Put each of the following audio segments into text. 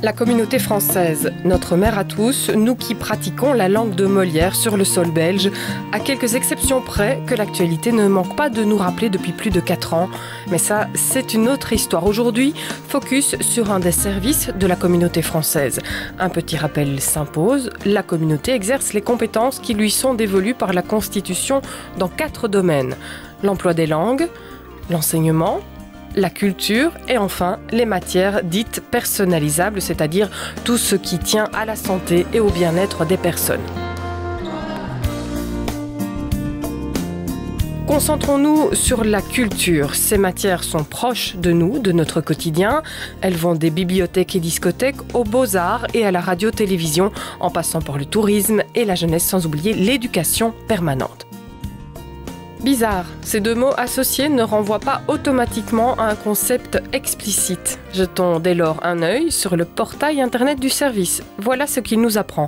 La communauté française, notre mère à tous, nous qui pratiquons la langue de Molière sur le sol belge, à quelques exceptions près que l'actualité ne manque pas de nous rappeler depuis plus de 4 ans. Mais ça, c'est une autre histoire. Aujourd'hui, focus sur un des services de la communauté française. Un petit rappel s'impose, la communauté exerce les compétences qui lui sont dévolues par la Constitution dans 4 domaines. L'emploi des langues, l'enseignement, la culture et enfin les matières dites personnalisables, c'est-à-dire tout ce qui tient à la santé et au bien-être des personnes. Concentrons-nous sur la culture. Ces matières sont proches de nous, de notre quotidien. Elles vont des bibliothèques et discothèques aux beaux-arts et à la radio-télévision, en passant par le tourisme et la jeunesse, sans oublier l'éducation permanente. Bizarre, ces deux mots associés ne renvoient pas automatiquement à un concept explicite. Jetons dès lors un œil sur le portail internet du service. Voilà ce qu'il nous apprend.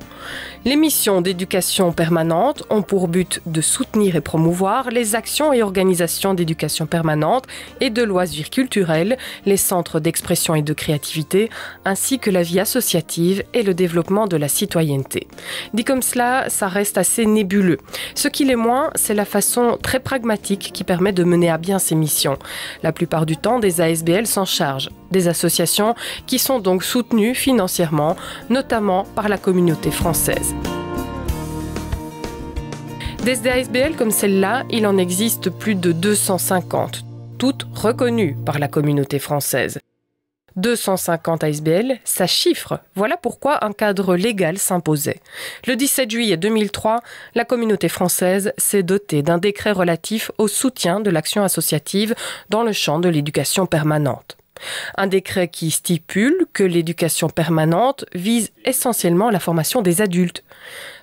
Les missions d'éducation permanente ont pour but de soutenir et promouvoir les actions et organisations d'éducation permanente et de loisirs culturels, les centres d'expression et de créativité, ainsi que la vie associative et le développement de la citoyenneté. Dit comme cela, ça reste assez nébuleux. Ce qui l'est moins, c'est la façon très pragmatique qui permet de mener à bien ces missions. La plupart du temps, des ASBL s'en chargent. Des associations qui sont donc soutenues financièrement, notamment par la communauté française. Des ASBL comme celle-là, il en existe plus de 250, toutes reconnues par la communauté française. 250 ASBL, ça chiffre. Voilà pourquoi un cadre légal s'imposait. Le 17 juillet 2003, la communauté française s'est dotée d'un décret relatif au soutien de l'action associative dans le champ de l'éducation permanente. Un décret qui stipule que l'éducation permanente vise essentiellement la formation des adultes.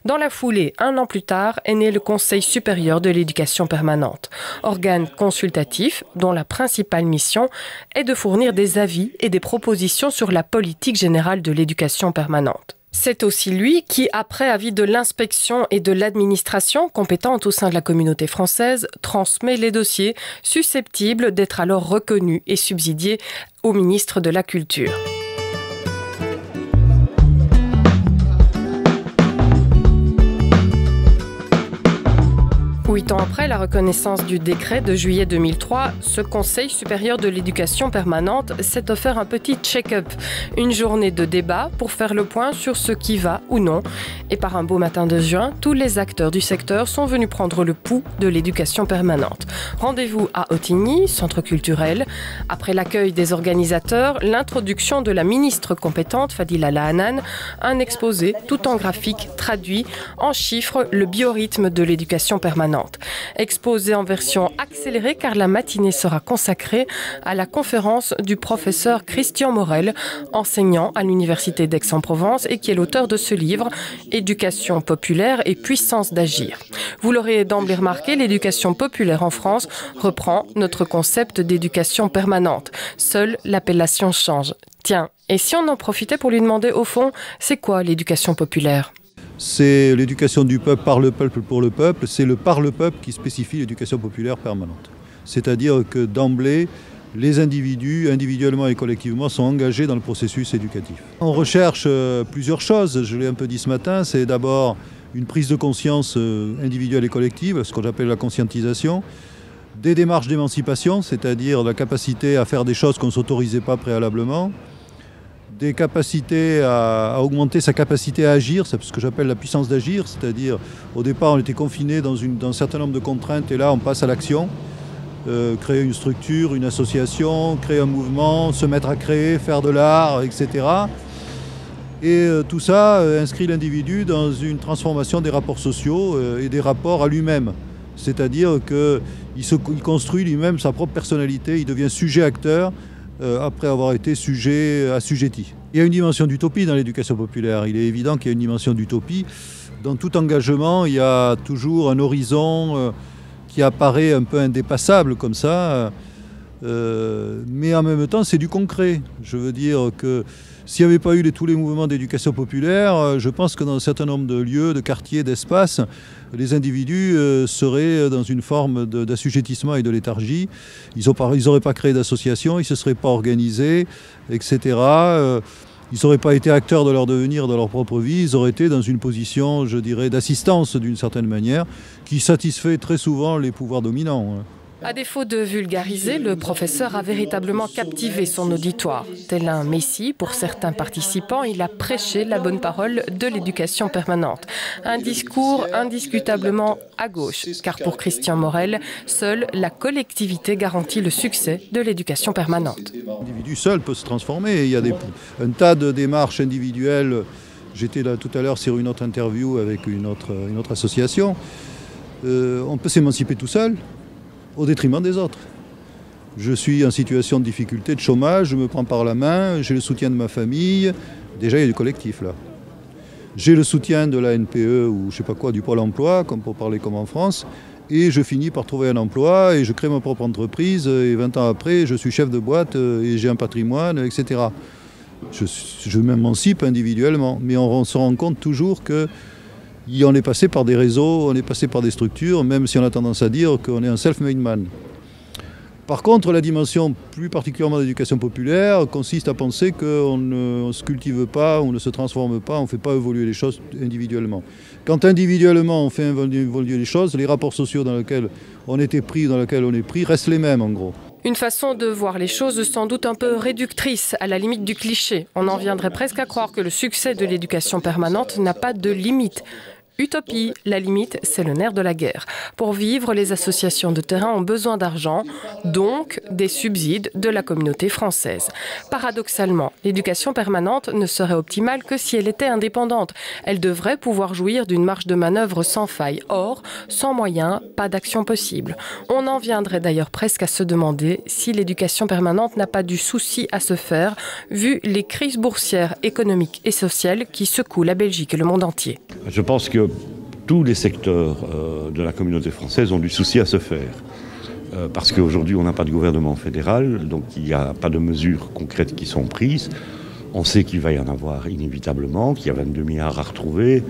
Dans la foulée, 1 an plus tard, est né le Conseil supérieur de l'éducation permanente, organe consultatif dont la principale mission est de fournir des avis et des propositions sur la politique générale de l'éducation permanente. C'est aussi lui qui, après avis de l'inspection et de l'administration compétente au sein de la communauté française, transmet les dossiers susceptibles d'être alors reconnus et subsidiés au ministre de la Culture. 8 ans après la reconnaissance du décret de juillet 2003, ce Conseil supérieur de l'éducation permanente s'est offert un petit check-up, une journée de débat pour faire le point sur ce qui va ou non. Et par un beau matin de juin, tous les acteurs du secteur sont venus prendre le pouls de l'éducation permanente. Rendez-vous à Ottignies, centre culturel. Après l'accueil des organisateurs, l'introduction de la ministre compétente, Fadila Lahanan, un exposé tout en graphique traduit en chiffres le biorhythme de l'éducation permanente. Exposé en version accélérée car la matinée sera consacrée à la conférence du professeur Christian Morel, enseignant à l'université d'Aix-en-Provence et qui est l'auteur de ce livre « Éducation populaire et puissance d'agir ». Vous l'aurez d'emblée remarqué, l'éducation populaire en France reprend notre concept d'éducation permanente. Seule l'appellation change. Tiens, et si on en profitait pour lui demander au fond, c'est quoi l'éducation populaire ? C'est l'éducation du peuple par le peuple pour le peuple, c'est le par le peuple qui spécifie l'éducation populaire permanente. C'est-à-dire que d'emblée, les individus, individuellement et collectivement, sont engagés dans le processus éducatif. On recherche plusieurs choses, je l'ai un peu dit ce matin, c'est d'abord une prise de conscience individuelle et collective, ce qu'on appelle la conscientisation, des démarches d'émancipation, c'est-à-dire la capacité à faire des choses qu'on ne s'autorisait pas préalablement, des capacités à augmenter sa capacité à agir, c'est ce que j'appelle la puissance d'agir, c'est-à-dire au départ on était confiné dans un certain nombre de contraintes et là on passe à l'action, créer une structure, une association, créer un mouvement, se mettre à créer, faire de l'art, etc. Et tout ça inscrit l'individu dans une transformation des rapports sociaux et des rapports à lui-même, c'est-à-dire qu'il construit lui-même sa propre personnalité, il devient sujet-acteur, après avoir été sujet assujetti. Il y a une dimension d'utopie dans l'éducation populaire. Il est évident qu'il y a une dimension d'utopie. Dans tout engagement, il y a toujours un horizon qui apparaît un peu indépassable comme ça. Mais en même temps, c'est du concret. Je veux dire que s'il n'y avait pas eu tous les mouvements d'éducation populaire, je pense que dans un certain nombre de lieux, de quartiers, d'espaces, les individus seraient dans une forme d'assujettissement et de léthargie. Ils n'auraient pas créé d'association, ils ne se seraient pas organisés, etc. Ils n'auraient pas été acteurs de leur devenir, de leur propre vie, ils auraient été dans une position, je dirais, d'assistance d'une certaine manière, qui satisfait très souvent les pouvoirs dominants. À défaut de vulgariser, le professeur a véritablement captivé son auditoire. Tel un messie, pour certains participants, il a prêché la bonne parole de l'éducation permanente. Un discours indiscutablement à gauche, car pour Christian Morel, seule la collectivité garantit le succès de l'éducation permanente. L'individu seul peut se transformer. Il y a un tas de démarches individuelles. J'étais là tout à l'heure sur une autre interview avec une autre association. On peut s'émanciper tout seul, au détriment des autres. Je suis en situation de difficulté, de chômage, je me prends par la main, j'ai le soutien de ma famille. Déjà, il y a du collectif là. J'ai le soutien de la NPE ou je sais pas quoi, du Pôle emploi, comme pour parler comme en France. Et je finis par trouver un emploi et je crée ma propre entreprise. Et 20 ans après, je suis chef de boîte et j'ai un patrimoine, etc. Je m'émancipe individuellement. Mais on se rend compte toujours que on est passé par des réseaux, on est passé par des structures, même si on a tendance à dire qu'on est un self-made man. Par contre, la dimension plus particulièrement d'éducation populaire consiste à penser qu'on ne se cultive pas, on ne se transforme pas, on ne fait pas évoluer les choses individuellement. Quand individuellement on fait évoluer les choses, les rapports sociaux dans lesquels on était pris, dans lesquels on est pris, restent les mêmes en gros. Une façon de voir les choses sans doute un peu réductrice, à la limite du cliché. On en viendrait presque à croire que le succès de l'éducation permanente n'a pas de limite. Utopie, la limite, c'est le nerf de la guerre. Pour vivre, les associations de terrain ont besoin d'argent, donc des subsides de la communauté française. Paradoxalement, l'éducation permanente ne serait optimale que si elle était indépendante. Elle devrait pouvoir jouir d'une marge de manœuvre sans faille. Or, sans moyens, pas d'action possible. On en viendrait d'ailleurs presque à se demander si l'éducation permanente n'a pas du souci à se faire, vu les crises boursières, économiques et sociales qui secouent la Belgique et le monde entier. Je pense que tous les secteurs de la communauté française ont du souci à se faire. Parce qu'aujourd'hui, on n'a pas de gouvernement fédéral, donc il n'y a pas de mesures concrètes qui sont prises. On sait qu'il va y en avoir inévitablement, qu'il y a 22 milliards à retrouver,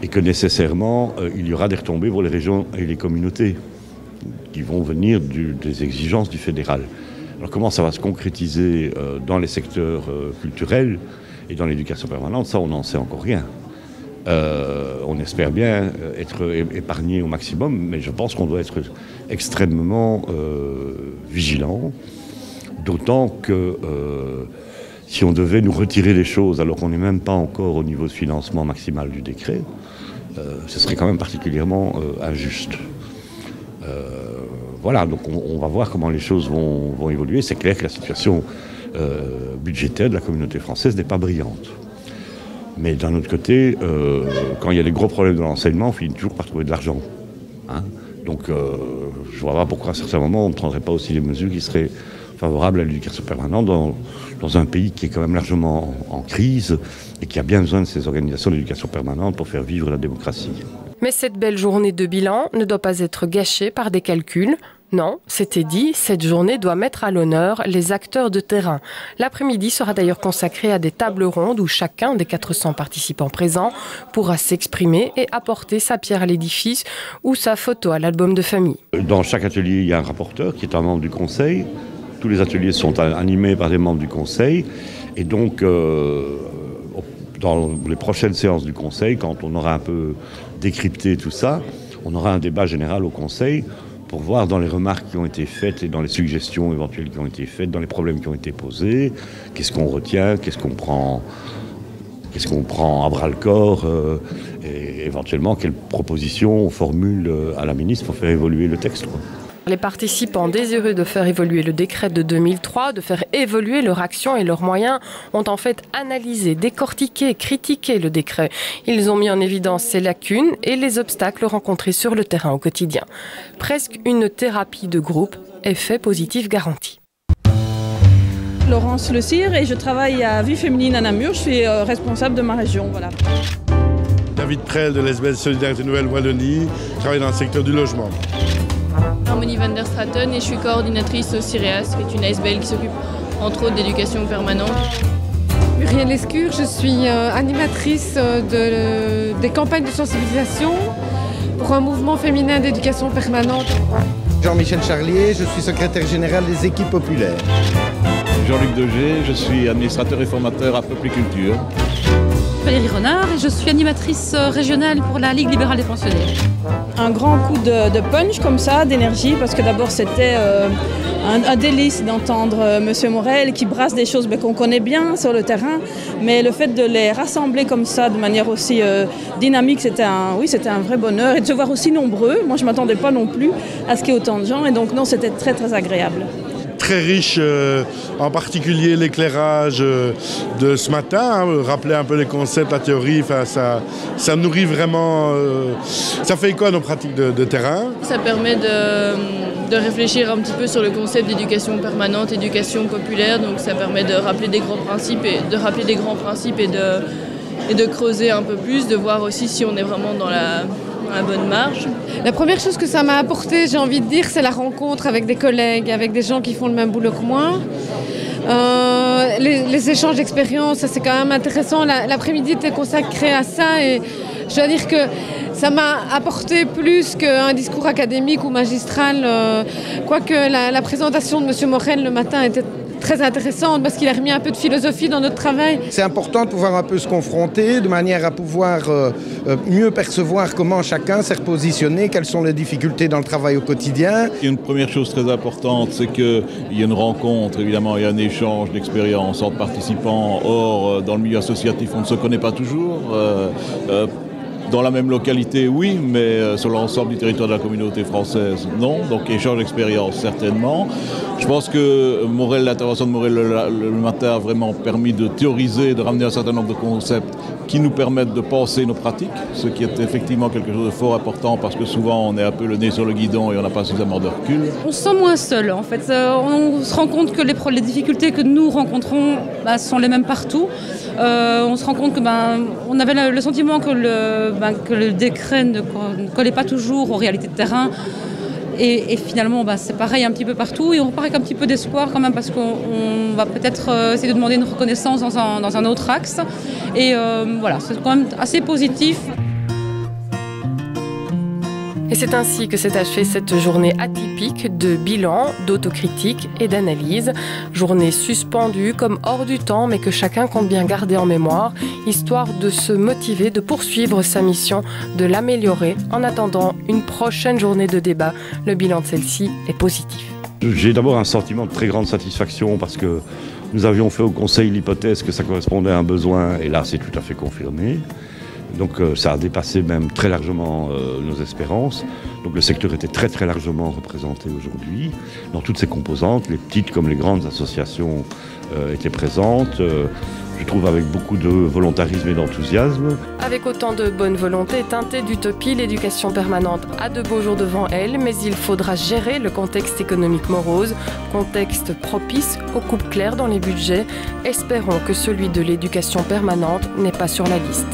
et que nécessairement, il y aura des retombées pour les régions et les communautés qui vont venir des exigences du fédéral. Alors comment ça va se concrétiser dans les secteurs culturels et dans l'éducation permanente, ça on n'en sait encore rien. On espère bien être épargné au maximum, mais je pense qu'on doit être extrêmement vigilant, d'autant que si on devait nous retirer les choses alors qu'on n'est même pas encore au niveau de financement maximal du décret, ce serait quand même particulièrement injuste. Voilà, donc on va voir comment les choses vont évoluer. C'est clair que la situation budgétaire de la communauté française n'est pas brillante. Mais d'un autre côté, quand il y a des gros problèmes de l'enseignement, on finit toujours par trouver de l'argent. Hein, donc je ne vois pas pourquoi à certains moments on ne prendrait pas aussi des mesures qui seraient favorables à l'éducation permanente dans un pays qui est quand même largement en crise et qui a bien besoin de ces organisations d'éducation permanente pour faire vivre la démocratie. Mais cette belle journée de bilan ne doit pas être gâchée par des calculs. Non, c'était dit, cette journée doit mettre à l'honneur les acteurs de terrain. L'après-midi sera d'ailleurs consacré à des tables rondes où chacun des 400 participants présents pourra s'exprimer et apporter sa pierre à l'édifice ou sa photo à l'album de famille. Dans chaque atelier, il y a un rapporteur qui est un membre du conseil. Tous les ateliers sont animés par des membres du conseil. Et donc, dans les prochaines séances du conseil, quand on aura un peu décrypté tout ça, on aura un débat général au conseil pour voir dans les remarques qui ont été faites et dans les suggestions éventuelles qui ont été faites, dans les problèmes qui ont été posés, qu'est-ce qu'on retient, qu'est-ce qu'on prend à bras-le-corps, et éventuellement quelles propositions on formule à la ministre pour faire évoluer le texte, quoi. Les participants désireux de faire évoluer le décret de 2003, de faire évoluer leur action et leurs moyens, ont en fait analysé, décortiqué, critiqué le décret. Ils ont mis en évidence ses lacunes et les obstacles rencontrés sur le terrain au quotidien. Presque une thérapie de groupe, effet positif garanti. Laurence Le Cire et je travaille à Vie Féminine à Namur, je suis responsable de ma région. Voilà. David Prel de l'SBL Solidarité Nouvelle Wallonie, je travaille dans le secteur du logement. Harmonie van der Straten et je suis coordinatrice au CIREAS, qui est une ASBL qui s'occupe entre autres d'éducation permanente. Muriel Lescure, je suis animatrice des campagnes de sensibilisation pour un mouvement féminin d'éducation permanente. Jean-Michel Charlier, je suis secrétaire général des équipes populaires. Jean-Luc Degé, je suis administrateur et formateur à Peupliculture. Valérie Renard et je suis animatrice régionale pour la Ligue libérale des pensionnaires. Un grand coup de punch comme ça, d'énergie, parce que d'abord c'était un délice d'entendre Monsieur Morel qui brasse des choses qu'on connaît bien sur le terrain, mais le fait de les rassembler comme ça de manière aussi dynamique, c'était un vrai bonheur, et de se voir aussi nombreux. Moi je ne m'attendais pas non plus à ce qu'il y ait autant de gens, et donc non, c'était très très agréable. Très riche, en particulier l'éclairage de ce matin, rappeler un peu les concepts, la théorie, ça nourrit vraiment, ça fait écho à nos pratiques de terrain. Ça permet de réfléchir un petit peu sur le concept d'éducation permanente, éducation populaire, donc ça permet de rappeler des grands principes et de creuser un peu plus, de voir aussi si on est vraiment dans la bonne marge. La première chose que ça m'a apporté, j'ai envie de dire, c'est la rencontre avec des collègues, avec des gens qui font le même boulot que moi. Les échanges d'expériences, ça c'est quand même intéressant. L'après-midi était consacré à ça et je dois dire que ça m'a apporté plus qu'un discours académique ou magistral. Quoique la présentation de M. Morel le matin était très intéressante parce qu'il a remis un peu de philosophie dans notre travail. C'est important de pouvoir un peu se confronter de manière à pouvoir mieux percevoir comment chacun s'est repositionné, quelles sont les difficultés dans le travail au quotidien. Il y a une première chose très importante, c'est qu'il y a une rencontre, évidemment, il y a un échange d'expériences entre participants. Or, dans le milieu associatif, on ne se connaît pas toujours. Dans la même localité, oui, mais sur l'ensemble du territoire de la communauté française, non. Donc échange d'expérience, certainement. Je pense que l'intervention de Morel le matin a vraiment permis de théoriser, de ramener un certain nombre de concepts qui nous permettent de penser nos pratiques, ce qui est effectivement quelque chose de fort important parce que souvent on est un peu le nez sur le guidon et on n'a pas suffisamment de recul. On se sent moins seul en fait. On se rend compte que les difficultés que nous rencontrons sont les mêmes partout. On se rend compte que on avait le sentiment que le décret ne collait pas toujours aux réalités de terrain. Et finalement, c'est pareil un petit peu partout. Et on repart avec un petit peu d'espoir quand même parce qu'on va peut-être essayer de demander une reconnaissance dans un autre axe. Et voilà, c'est quand même assez positif. Et c'est ainsi que s'est achevée cette journée atypique de bilan, d'autocritique et d'analyse. Journée suspendue comme hors du temps, mais que chacun compte bien garder en mémoire, histoire de se motiver, de poursuivre sa mission, de l'améliorer. En attendant une prochaine journée de débat, le bilan de celle-ci est positif. J'ai d'abord un sentiment de très grande satisfaction parce que nous avions fait au Conseil l'hypothèse que ça correspondait à un besoin, et là c'est tout à fait confirmé. Donc ça a dépassé même très largement nos espérances. Donc le secteur était très très largement représenté aujourd'hui dans toutes ses composantes. Les petites comme les grandes associations étaient présentes. Je trouve avec beaucoup de volontarisme et d'enthousiasme. Avec autant de bonne volonté teintée d'utopie, l'éducation permanente a de beaux jours devant elle, mais il faudra gérer le contexte économique morose, contexte propice aux coupes claires dans les budgets. Espérons que celui de l'éducation permanente n'est pas sur la liste.